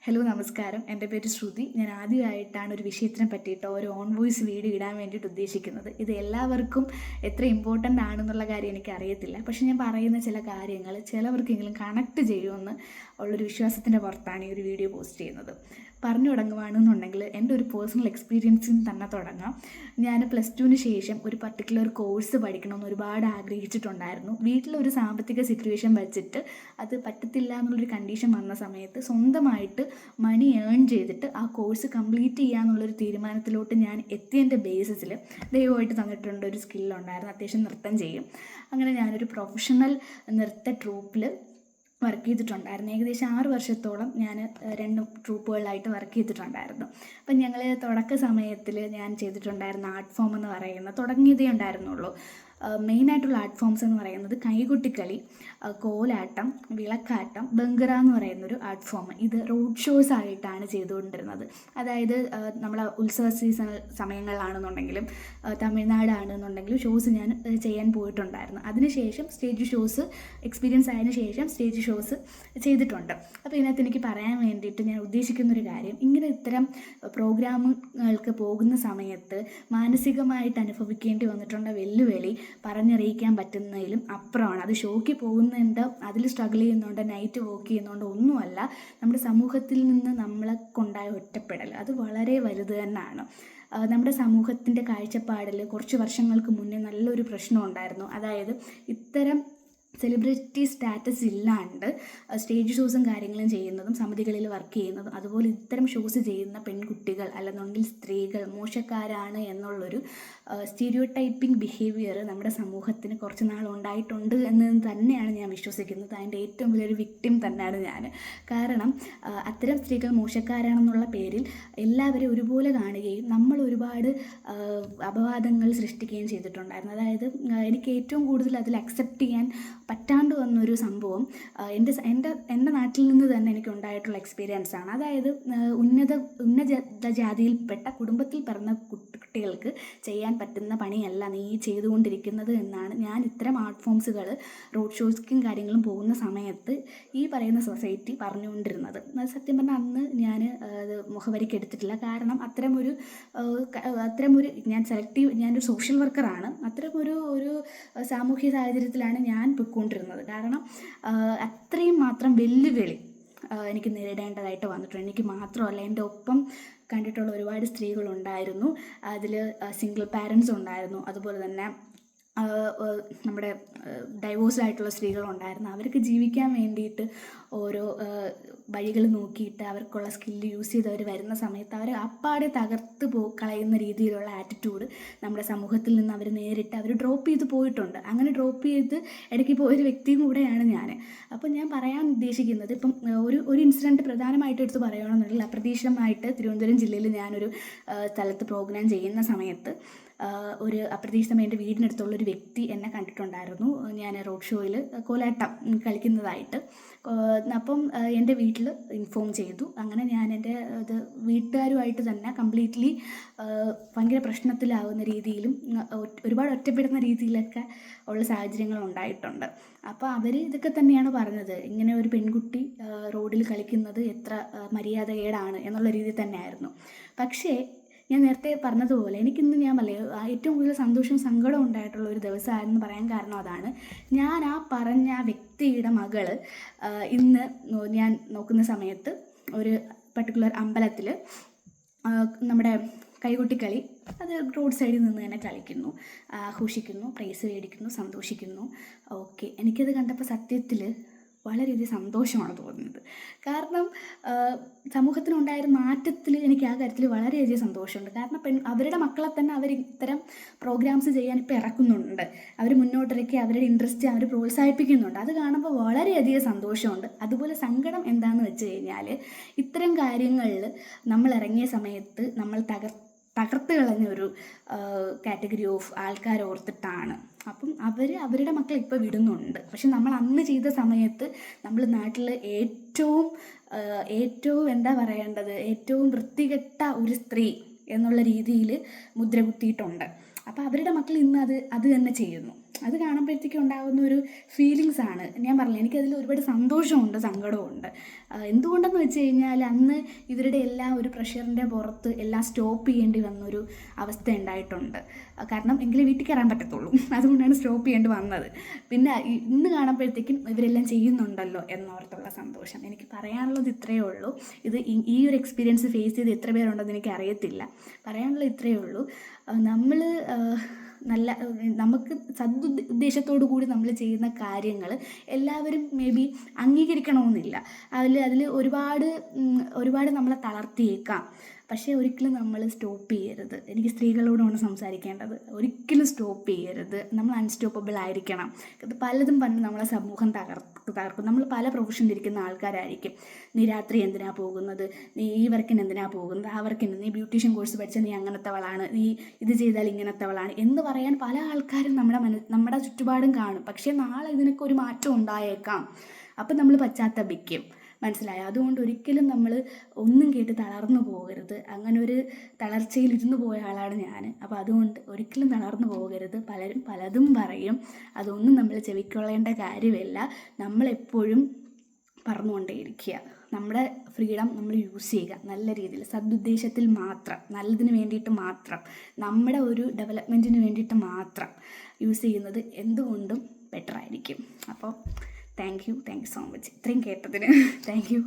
Hello നമസ്കാരം. എൻ്റെ പേര് ശ്രുതി. ഞാൻ ആദ്യമായിട്ടാണ് ഒരു വിഷയത്തിനെ പറ്റിയിട്ട് ഒരു ഓൺ വോയിസ് വീഡിയോ ഇടാൻ വേണ്ടിയിട്ട് ഉദ്ദേശിക്കുന്നത്. ഇത് എല്ലാവർക്കും എത്ര ഇമ്പോർട്ടൻ്റ് ആണെന്നുള്ള കാര്യം എനിക്കറിയത്തില്ല. പക്ഷെ ഞാൻ പറയുന്ന ചില കാര്യങ്ങൾ ചിലവർക്കെങ്കിലും കണക്ട് ചെയ്യുമെന്ന് ഉള്ളൊരു വിശ്വാസത്തിൻ്റെ പുറത്താണ് ഈ ഒരു വീഡിയോ പോസ്റ്റ് ചെയ്യുന്നത്. പറഞ്ഞു തുടങ്ങുകയാണെന്നുണ്ടെങ്കിൽ എൻ്റെ ഒരു പേഴ്സണൽ എക്സ്പീരിയൻസിൽ തന്നെ തുടങ്ങാം. ഞാൻ +2 ശേഷം ഒരു പർട്ടിക്കുലർ കോഴ്സ് പഠിക്കണമെന്ന് ഒരുപാട് ആഗ്രഹിച്ചിട്ടുണ്ടായിരുന്നു. വീട്ടിലൊരു സാമ്പത്തിക സിറ്റുവേഷൻ വെച്ചിട്ട് അത് പറ്റത്തില്ല എന്നുള്ളൊരു കണ്ടീഷൻ വന്ന സമയത്ത് സ്വന്തമായിട്ട് മണി ഏൺ ചെയ്തിട്ട് ആ കോഴ്സ് കംപ്ലീറ്റ് ചെയ്യാന്നുള്ളൊരു തീരുമാനത്തിലോട്ട് ഞാൻ എത്തിയതിൻ്റെ ബേസിസിൽ ദൈവമായിട്ട് തന്നിട്ടുണ്ട് ഒരു സ്കില്ലുണ്ടായിരുന്നു. അത്യാവശ്യം നൃത്തം ചെയ്യും. അങ്ങനെ ഞാനൊരു പ്രൊഫഷണൽ നൃത്ത ട്രൂപ്പിൽ വർക്ക് ചെയ്തിട്ടുണ്ടായിരുന്നു. ഏകദേശം 6 വർഷത്തോളം ഞാൻ 2 ട്രൂപ്പുകളിലായിട്ട് വർക്ക് ചെയ്തിട്ടുണ്ടായിരുന്നു. അപ്പം ഞങ്ങൾ തുടക്ക സമയത്തിൽ ഞാൻ ചെയ്തിട്ടുണ്ടായിരുന്ന ആർട്ട് ഫോം എന്ന് പറയുന്നത് തുടങ്ങിയതേ ഉണ്ടായിരുന്നുള്ളൂ. മെയിനായിട്ടുള്ള ആർട്ട് ഫോംസ് എന്ന് പറയുന്നത് കൈകൊട്ടിക്കളി, കോലാട്ടം, വിളക്കാട്ടം, ബംഗറ എന്ന് പറയുന്നൊരു ആർട്ട് ഫോം. ഇത് റോഡ് ഷോസ് ആയിട്ടാണ് ചെയ്തുകൊണ്ടിരുന്നത്. അതായത് നമ്മളെ ഉത്സവ സീസൺ സമയങ്ങളിലാണെന്നുണ്ടെങ്കിലും തമിഴ്നാടാണെന്നുണ്ടെങ്കിലും ഷോസ് ഞാൻ ചെയ്യാൻ പോയിട്ടുണ്ടായിരുന്നു. അതിനുശേഷം സ്റ്റേജ് ഷോസ് എക്സ്പീരിയൻസ് ആയതിനു ശേഷം സ്റ്റേജ് ഷോസ് ചെയ്തിട്ടുണ്ട്. അപ്പോൾ ഇതിനകത്ത് എനിക്ക് പറയാൻ വേണ്ടിയിട്ട് ഞാൻ ഉദ്ദേശിക്കുന്നൊരു കാര്യം, ഇങ്ങനെ ഇത്തരം പ്രോഗ്രാമുകൾക്ക് പോകുന്ന സമയത്ത് മാനസികമായിട്ട് അനുഭവിക്കേണ്ടി വന്നിട്ടുള്ള വെല്ലുവിളി പറഞ്ഞറിയിക്കാൻ പറ്റുന്നതിലും അപ്പുറമാണ്. അത് ഷോയ്ക്ക് പോകുന്നുണ്ട്, അതിൽ സ്ട്രഗിൾ ചെയ്യുന്നുണ്ട്, നൈറ്റ് വർക്ക് ചെയ്യുന്നുണ്ട്, ഒന്നുമല്ല നമ്മുടെ സമൂഹത്തിൽ നിന്ന് നമ്മളെ കൊണ്ടായ ഒറ്റപ്പെടൽ അത് വളരെ വലുത് തന്നെയാണ്. നമ്മുടെ സമൂഹത്തിൻ്റെ കാഴ്ചപ്പാടിൽ കുറച്ച് വർഷങ്ങൾക്ക് മുന്നേ നല്ലൊരു പ്രശ്നം ഉണ്ടായിരുന്നു. അതായത് ഇത്തരം സെലിബ്രിറ്റി സ്റ്റാറ്റസ് ഇല്ലാണ്ട് സ്റ്റേജ് ഷോസും കാര്യങ്ങളും ചെയ്യുന്നതും സമിതികളിൽ വർക്ക് ചെയ്യുന്നതും അതുപോലെ ഇത്തരം ഷോസ് ചെയ്യുന്ന പെൺകുട്ടികൾ അല്ലെന്നുണ്ടെങ്കിൽ സ്ത്രീകൾ മോശക്കാരാണ് എന്നുള്ളൊരു സ്റ്റീരിയോ ടൈപ്പിംഗ് ബിഹേവിയർ നമ്മുടെ സമൂഹത്തിന് കുറച്ച് നാൾ ഉണ്ടായിട്ടുണ്ട് എന്ന് തന്നെയാണ് ഞാൻ വിശ്വസിക്കുന്നത്. അതിൻ്റെ ഏറ്റവും വലിയൊരു വിക്ടിം തന്നെയാണ് ഞാൻ. കാരണം അത്തരം സ്ത്രീകൾ മോശക്കാരാണെന്നുള്ള പേരിൽ എല്ലാവരെയും ഒരുപോലെ കാണുകയും നമ്മൾ ഒരുപാട് അപവാദങ്ങൾ സൃഷ്ടിക്കുകയും ചെയ്തിട്ടുണ്ടായിരുന്നു. അതായത് എനിക്ക് ഏറ്റവും കൂടുതൽ അതിൽ അക്സെപ്റ്റ് ചെയ്യാൻ പറ്റാണ്ട് വന്നൊരു സംഭവം എൻ്റെ നാട്ടിൽ നിന്ന് തന്നെ എനിക്ക് ഉണ്ടായിട്ടുള്ള എക്സ്പീരിയൻസ് ആണ്. അതായത് ഉന്നത ജാതിയിൽപ്പെട്ട കുടുംബത്തിൽ പിറന്ന കുട്ടികൾക്ക് ചെയ്യാൻ പറ്റുന്ന പണിയല്ല നീ ചെയ്തുകൊണ്ടിരിക്കുന്നത് എന്നാണ് ഞാൻ ഇത്തരം ആർട്ട് ഫോംസുകൾ റോഡ് ഷോയ്ക്കും കാര്യങ്ങളും പോകുന്ന സമയത്ത് ഈ പറയുന്ന സൊസൈറ്റി പറഞ്ഞുകൊണ്ടിരുന്നത്. സത്യം പറഞ്ഞാൽ അന്ന് ഞാൻ അത് മുഖവരിക്ക് എടുത്തിട്ടില്ല. കാരണം അത്തരമൊരു ഞാനൊരു സോഷ്യൽ വർക്കറാണ്. അത്തരമൊരു സാമൂഹ്യ സാഹചര്യത്തിലാണ് ഞാൻ പൊയ്ക്കൊണ്ടിരുന്നത്. കാരണം അത്രയും മാത്രം വെല്ലുവിളി എനിക്ക് നേരിടേണ്ടതായിട്ട് വന്നിട്ടുണ്ട്. എനിക്ക് മാത്രമല്ല, എൻ്റെ ഒപ്പം കണ്ടിട്ടുള്ള ഒരുപാട് സ്ത്രീകളുണ്ടായിരുന്നു. അതിൽ സിംഗിൾ പാരൻസ് ഉണ്ടായിരുന്നു, അതുപോലെ തന്നെ നമ്മുടെ ഡൈവോഴ്സായിട്ടുള്ള സ്ത്രീകളുണ്ടായിരുന്നു. അവർക്ക് ജീവിക്കാൻ വേണ്ടിയിട്ട് ഓരോ വഴികൾ നോക്കിയിട്ട് അവർക്കുള്ള സ്കില്ല് യൂസ് ചെയ്ത് അവർ വരുന്ന സമയത്ത് അവർ അപ്പാടെ തകർത്ത് കളയുന്ന രീതിയിലുള്ള ആറ്റിറ്റ്യൂഡ് നമ്മുടെ സമൂഹത്തിൽ നിന്ന് അവർ നേരിട്ട് അവർ ഡ്രോപ്പ് ചെയ്ത് പോയിട്ടുണ്ട്. അങ്ങനെ ഡ്രോപ്പ് ചെയ്ത് ഇടയ്ക്ക് പോയൊരു വ്യക്തിയും കൂടെയാണ് ഞാൻ. അപ്പം ഞാൻ പറയാൻ ഉദ്ദേശിക്കുന്നത്, ഇപ്പം ഒരു ഇൻസിഡൻറ്റ് പ്രധാനമായിട്ട് എടുത്ത് പറയുകയാണെന്നുണ്ടെങ്കിൽ, അപ്രതീക്ഷിതമായിട്ട് തിരുവനന്തപുരം ജില്ലയിൽ ഞാനൊരു സ്ഥലത്ത് പ്രോഗ്രാം ചെയ്യുന്ന സമയത്ത് ഒരു അപ്രതീക്ഷിതമായി എൻ്റെ വീടിനടുത്തുള്ളൊരു വ്യക്തി എന്നെ കണ്ടിട്ടുണ്ടായിരുന്നു. ഞാൻ റോഡ് ഷോയിൽ കോലാട്ടം കളിക്കുന്നതായിട്ട്. അപ്പം എൻ്റെ വീട്ടിൽ ഇൻഫോം ചെയ്തു. അങ്ങനെ ഞാൻ എൻ്റെ വീട്ടുകാരുമായിട്ട് തന്നെ കംപ്ലീറ്റ്ലി ഭയങ്കര പ്രശ്നത്തിലാവുന്ന രീതിയിലും ഒരുപാട് ഒറ്റപ്പെടുന്ന രീതിയിലൊക്കെ ഉള്ള സാഹചര്യങ്ങൾ ഉണ്ടായിട്ടുണ്ട്. അപ്പോൾ അവർ ഇതൊക്കെ തന്നെയാണ് പറഞ്ഞത്, ഇങ്ങനെ ഒരു പെൺകുട്ടി റോഡിൽ കളിക്കുന്നത് എത്ര മര്യാദകേടാണ് എന്നുള്ള രീതിയിൽ തന്നെയായിരുന്നു. പക്ഷേ ഞാൻ നേരത്തെ പറഞ്ഞതുപോലെ എനിക്കിന്ന് ഞാൻ ഏറ്റവും കൂടുതൽ സന്തോഷവും സങ്കടവും ഉണ്ടായിട്ടുള്ള ഒരു ദിവസമായിരുന്നു പറയാൻ കാരണം അതാണ്. ഞാൻ പറഞ്ഞ വ്യക്തിയുടെ മകള് ഇന്ന് ഞാൻ നോക്കുന്ന സമയത്ത് ഒരു പർട്ടിക്കുലർ അമ്പലത്തിൽ നമ്മുടെ കൈകൊട്ടിക്കളി അത് റോഡ് സൈഡിൽ നിന്ന് തന്നെ കളിക്കുന്നു, ആഘോഷിക്കുന്നു, പ്രൈസ് മേടിക്കുന്നു, സന്തോഷിക്കുന്നു. ഓക്കെ, എനിക്കത് കണ്ടപ്പോൾ സത്യത്തിൽ വളരെയധികം സന്തോഷമാണ് തോന്നുന്നത്. കാരണം സമൂഹത്തിനുണ്ടായൊരു മാറ്റത്തിൽ എനിക്ക് ആ കാര്യത്തിൽ വളരെയധികം സന്തോഷമുണ്ട്. കാരണം അവരുടെ മക്കളെ തന്നെ അവർ ഇത്തരം പ്രോഗ്രാംസ് ചെയ്യാൻ ഇപ്പോൾ ഇറക്കുന്നുണ്ട്. അവർ മുന്നോട്ടിറക്കി അവരുടെ ഇൻട്രസ്റ്റ് അവർ പ്രോത്സാഹിപ്പിക്കുന്നുണ്ട്. അത് കാണുമ്പോൾ വളരെയധികം സന്തോഷമുണ്ട്. അതുപോലെ സങ്കടം എന്താണെന്ന് വെച്ച് കഴിഞ്ഞാൽ, ഇത്തരം കാര്യങ്ങളിൽ നമ്മൾ ഇറങ്ങിയ സമയത്ത് നമ്മൾ തകർത്ത് കളഞ്ഞൊരു കാറ്റഗറി ഓഫ് ആൾക്കാർ ഓർത്തിട്ടാണ്. അപ്പം അവരുടെ മക്കളെ ഇപ്പോൾ വിടുന്നുണ്ട്. പക്ഷെ നമ്മൾ അന്ന് ചെയ്ത സമയത്ത് നമ്മൾ നാട്ടിൽ ഏറ്റവും എന്താ പറയേണ്ടത്, ഏറ്റവും വൃത്തികെട്ട ഒരു സ്ത്രീ എന്നുള്ള രീതിയിൽ മുദ്ര കുത്തിയിട്ടുണ്ട്. അപ്പോൾ അവരുടെ മക്കൾ ഇന്ന് അത് തന്നെ ചെയ്യുന്നു. അത് കാണുമ്പോഴത്തേക്കും ഉണ്ടാകുന്ന ഒരു ഫീലിങ്സ് ആണ്. ഞാൻ പറഞ്ഞില്ല, എനിക്കതിൽ ഒരുപാട് സന്തോഷമുണ്ട്, സങ്കടമുണ്ട്. എന്തുകൊണ്ടെന്ന് വെച്ച് കഴിഞ്ഞാൽ അന്ന് ഇവരുടെ എല്ലാം ഒരു പ്രഷറിൻ്റെ പുറത്ത് എല്ലാം സ്റ്റോപ്പ് ചെയ്യേണ്ടി വന്നൊരു അവസ്ഥ ഉണ്ടായിട്ടുണ്ട്. കാരണം എങ്കിലും വീട്ടിൽ കയറാൻ പറ്റത്തുള്ളൂ, അതുകൊണ്ടാണ് സ്റ്റോപ്പ് ചെയ്യേണ്ടി വന്നത്. പിന്നെ ഇന്ന് കാണുമ്പോഴത്തേക്കും ഇവരെല്ലാം ചെയ്യുന്നുണ്ടല്ലോ എന്നോർത്തുള്ള സന്തോഷം. എനിക്ക് പറയാനുള്ളത് ഇത്രയേ ഉള്ളൂ. ഇത് ഈ ഒരു എക്സ്പീരിയൻസ് ഫേസ് ചെയ്ത് എത്ര പേരുണ്ടെന്ന് എനിക്ക് അറിയത്തില്ല. പറയാനുള്ളത് ഇത്രയേ ഉള്ളൂ. നമ്മൾ നമുക്ക് സദുദ്ദേശത്തോടു കൂടി നമ്മൾ ചെയ്യുന്ന കാര്യങ്ങൾ എല്ലാവരും മേ ബി അംഗീകരിക്കണമെന്നില്ല. അതിൽ ഒരുപാട് നമ്മളെ തളർത്തിയേക്കാം. പക്ഷേ ഒരിക്കലും നമ്മൾ സ്റ്റോപ്പ് ചെയ്യരുത്. എനിക്ക് സ്ത്രീകളോടാണ് സംസാരിക്കേണ്ടത്. ഒരിക്കലും സ്റ്റോപ്പ് ചെയ്യരുത്. നമ്മൾ അൺസ്റ്റോപ്പബിൾ ആയിരിക്കണം. ഇത് പലതും പറഞ്ഞ് നമ്മളെ സമൂഹം തകർക്കും. നമ്മൾ പല പ്രൊഫഷനിലിരിക്കുന്ന ആൾക്കാരായിരിക്കും. നീ രാത്രി എന്തിനാ പോകുന്നത്, നീ ഈ വർക്കിന് എന്തിനാ പോകുന്നത്, ആ വർക്കിന് നീ ബ്യൂട്ടീഷ്യൻ കോഴ്സ് പഠിച്ചാൽ നീ അങ്ങനത്തവളാണ്, നീ ഇത് ചെയ്താൽ ഇങ്ങനത്തവളാണ് എന്ന് പറയാൻ പല ആൾക്കാരും നമ്മുടെ ചുറ്റുപാടും കാണും. പക്ഷേ നാളെ ഇതിനൊക്കെ ഒരു മാറ്റം ഉണ്ടായേക്കാം. അപ്പം നമ്മൾ പശ്ചാത്തപിക്കും. മനസ്സിലായോ? അതുകൊണ്ട് ഒരിക്കലും നമ്മൾ ഒന്നും കേട്ട് തളർന്നു പോകരുത്. അങ്ങനെ ഒരു തളർച്ചയിൽ ഇരുന്ന് പോയ ആളാണ് ഞാൻ. അപ്പോൾ അതുകൊണ്ട് ഒരിക്കലും തളർന്നു പോകരുത്. പലരും പലതും പറയും, അതൊന്നും നമ്മൾ ചെവിക്കൊള്ളേണ്ട കാര്യമില്ല. നമ്മളെപ്പോഴും പറഞ്ഞുകൊണ്ടേയിരിക്കുക. നമ്മുടെ ഫ്രീഡം നമ്മൾ യൂസ് ചെയ്യുക നല്ല രീതിയിൽ, സദുദ്ദേശത്തിൽ മാത്രം, നല്ലതിന് വേണ്ടിയിട്ട് മാത്രം, നമ്മുടെ ഒരു ഡെവലപ്മെൻറ്റിന് വേണ്ടിയിട്ട് മാത്രം യൂസ് ചെയ്യുന്നത് എന്തുകൊണ്ടും ബെറ്റർ ആയിരിക്കും. അപ്പോൾ താങ്ക് യു സോ മച്ച് ഇത്രയും കേട്ടതിന്. Thank you.